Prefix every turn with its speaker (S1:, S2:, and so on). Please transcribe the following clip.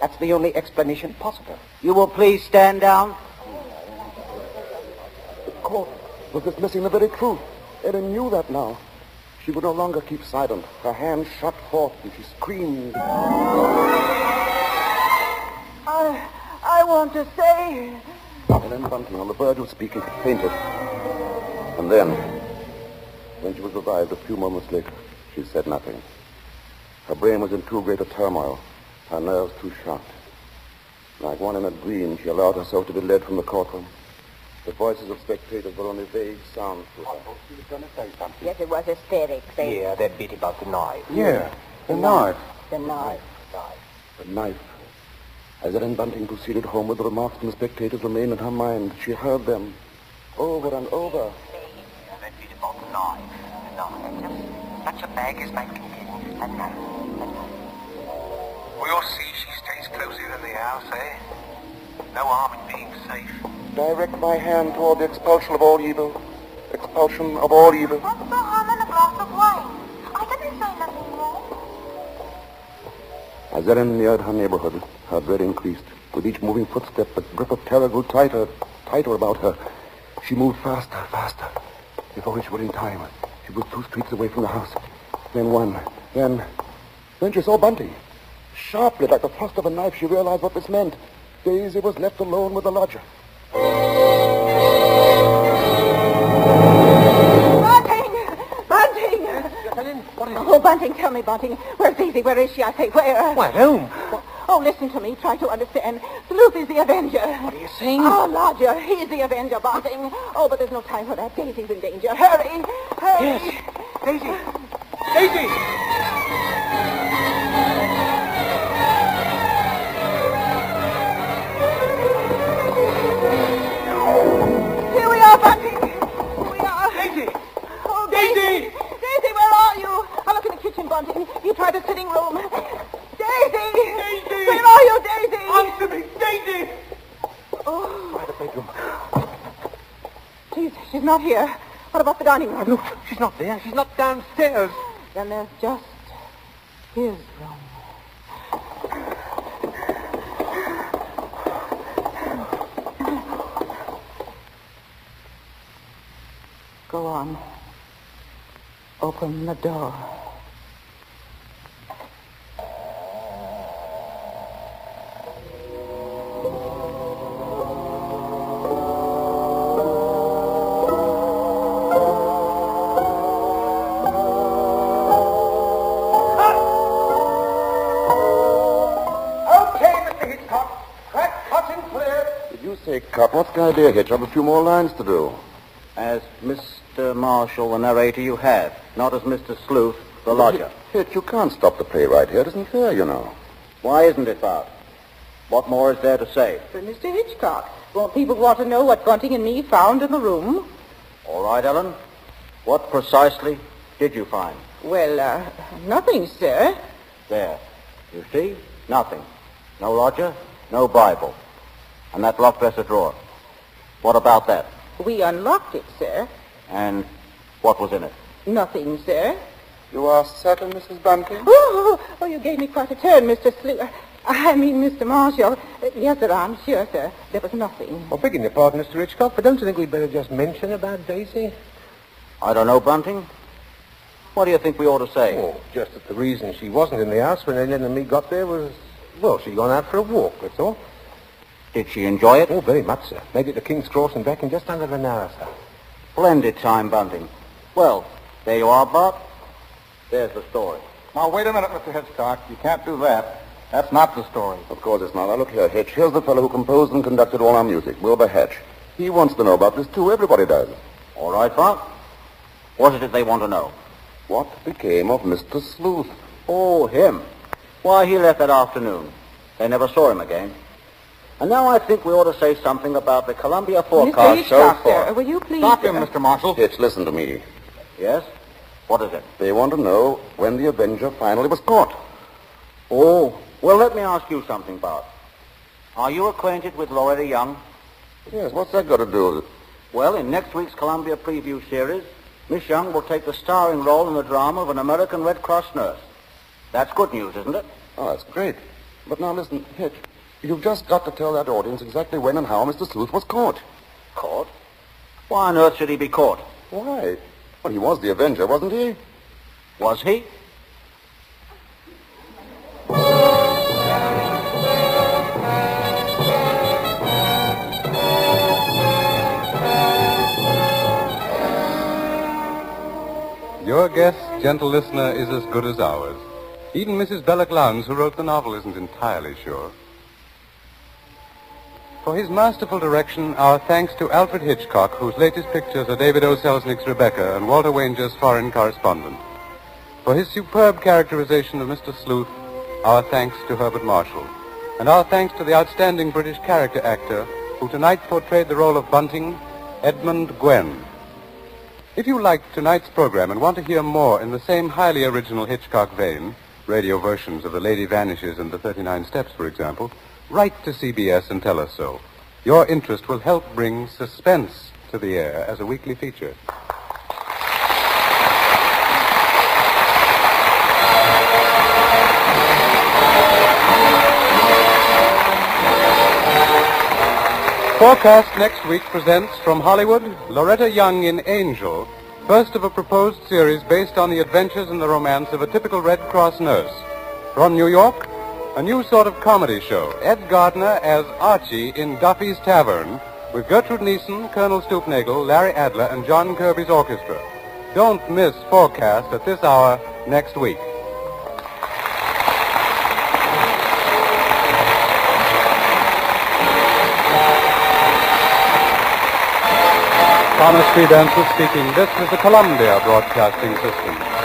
S1: That's the only explanation possible.
S2: You will please stand down.
S3: The court was dismissing the very truth. Ellen knew that now. She would no longer keep silent. Her hands shot forth and she screamed.
S4: I want to say...
S3: Ellen Bunting, on the verge of speaking, fainted. And then, when she was revived a few moments later, she said nothing. Her brain was in too great a turmoil, her nerves too shocked. Like one in a dream, she allowed herself to be led from the courtroom. The voices of spectators were only vague sounds to her.
S1: She was going to say something.
S4: Yes, it was hysterics.
S1: Yeah, that bit about the knife.
S3: Yeah, the knife.
S4: The knife.
S3: The knife. As Ellen Bunting proceeded homeward, the remarks from the spectators remained in her mind. She heard them over and over.
S1: That bit about the knife. The knife. Just such a bag as might contain a knife.
S5: We'll see she stays closer than the house, eh? No harm in being safe.
S3: Direct my hand toward the expulsion of all evil. Expulsion of all evil.
S6: What's the harm in a glass of wine? I didn't say nothing wrong.
S3: As Ellen neared her neighborhood, her dread increased. With each moving footstep, the grip of terror grew tighter, tighter about her. She moved faster, faster. Before she was in time, she was 2 streets away from the house. Then one. Then she saw Bunting. Sharply, like the thrust of a knife, she realized what this meant. Daisy was left alone with the lodger.
S4: Bunting!
S1: What is it?
S4: Oh, Bunting, tell me, Bunting. Where's Daisy? Where is she? I say, where?
S1: Well, whom?
S4: Oh, listen to me. Try to understand. Sleuth is the Avenger.
S1: What are you saying?
S4: Oh, Lodger, he's the Avenger, Bunting. Oh, but there's no time for that. Daisy's in danger. Hurry! Hurry!
S1: Yes. Daisy! Daisy!
S4: Here we are, Bunting. Here we are.
S1: Daisy!
S4: Oh,
S1: Daisy!
S4: Daisy, where are you? I look in the kitchen, Bunting. You tried the sitting room. Daisy!
S1: Daisy!
S4: Where are you, Daisy?
S1: Answer me, Daisy!
S4: Oh,
S1: Try the bedroom.
S4: she's not here. What about the dining room?
S1: Look, she's not there. She's not downstairs.
S4: Then there's just his room. Go on. Open the door.
S3: Cop, what's the idea, Hitch? I've a few more lines to do.
S2: As Mr. Marshall, the narrator, you have. Not as Mr. Sleuth, the lodger.
S3: Hitch, you can't stop the play right here. It isn't fair, you know.
S2: Why isn't it, Bart? What more is there to say?
S4: For Mr. Hitchcock, won't people want to know what Bunting and me found in the room?
S2: All right, Ellen. What precisely did you find?
S4: Well, nothing, sir.
S2: There. You see? Nothing. No lodger, no Bible. And that locked dresser drawer. What about that?
S4: We unlocked it, sir.
S2: And what was in it?
S4: Nothing, sir.
S3: You are certain, Mrs. Bunting?
S4: Oh, you gave me quite a turn, Mr. Mr. Marshall. Yes, sir, I'm sure, sir. There was nothing.
S1: Oh, begging your pardon, Mr. Hitchcock, but don't you think we'd better just mention about Daisy?
S2: I don't know, Bunting. What do you think we ought to say?
S1: Oh, just that the reason she wasn't in the house when Ellen and me got there was, well, she'd gone out for a walk, that's all.
S2: Did she enjoy it?
S1: Oh, very much, sir. Made it to King's Cross and back in just under an hour, sir.
S2: Splendid time, Bunting. Well, there you are, Bart. There's the story.
S7: Now, wait a minute, Mr. Hitchcock. You can't do that. That's not the story.
S3: Of course it's not. Now, look here, Hitch. Here's the fellow who composed and conducted all our music, Wilbur Hatch. He wants to know about this, too. Everybody does.
S2: All right, Bart. What is it they want to know?
S3: What became of Mr. Sleuth?
S2: Oh, him. Why, he left that afternoon. They never saw him again. And now I think we ought to say something about the Columbia
S4: Mr.
S2: forecast so
S4: Hitchcock,
S2: far.
S4: sir, will you please...
S7: Stop him, Mr. Marshall.
S3: Hitch, listen to me.
S2: Yes? What is it?
S3: They want to know when the Avenger finally was caught.
S2: Oh, well, let me ask you something, Bart. Are you acquainted with Loretta Young?
S3: Yes, what's that got to do with it?
S2: Well, in next week's Columbia Preview series, Miss Young will take the starring role in the drama of an American Red Cross nurse. That's good news, isn't it?
S3: Oh, that's great. But now listen, Hitch, you've just got to tell that audience exactly when and how Mr. Sleuth was caught.
S2: Caught? Why on earth should he be caught?
S3: Why? Well, he was the Avenger, wasn't he?
S2: Was he?
S8: Your guess, gentle listener, is as good as ours. Even Mrs. Belloc Lowndes, who wrote the novel, isn't entirely sure. For his masterful direction, our thanks to Alfred Hitchcock, whose latest pictures are David O. Selznick's Rebecca and Walter Wanger's Foreign Correspondent. For his superb characterization of Mr. Sleuth, our thanks to Herbert Marshall. And our thanks to the outstanding British character actor who tonight portrayed the role of Bunting, Edmund Gwen. If you liked tonight's program and want to hear more in the same highly original Hitchcock vein, radio versions of The Lady Vanishes and The 39 Steps, for example, write to CBS and tell us so. Your interest will help bring Suspense to the air as a weekly feature. Forecast next week presents from Hollywood, Loretta Young in Angel, first of a proposed series based on the adventures and the romance of a typical Red Cross nurse. From New York, a new sort of comedy show, Ed Gardner as Archie in Duffy's Tavern, with Gertrude Neeson, Colonel Stoopnagle, Larry Adler, and John Kirby's orchestra. Don't miss Forecast at this hour next week. Thomas P. Benson speaking. This is the Columbia Broadcasting System.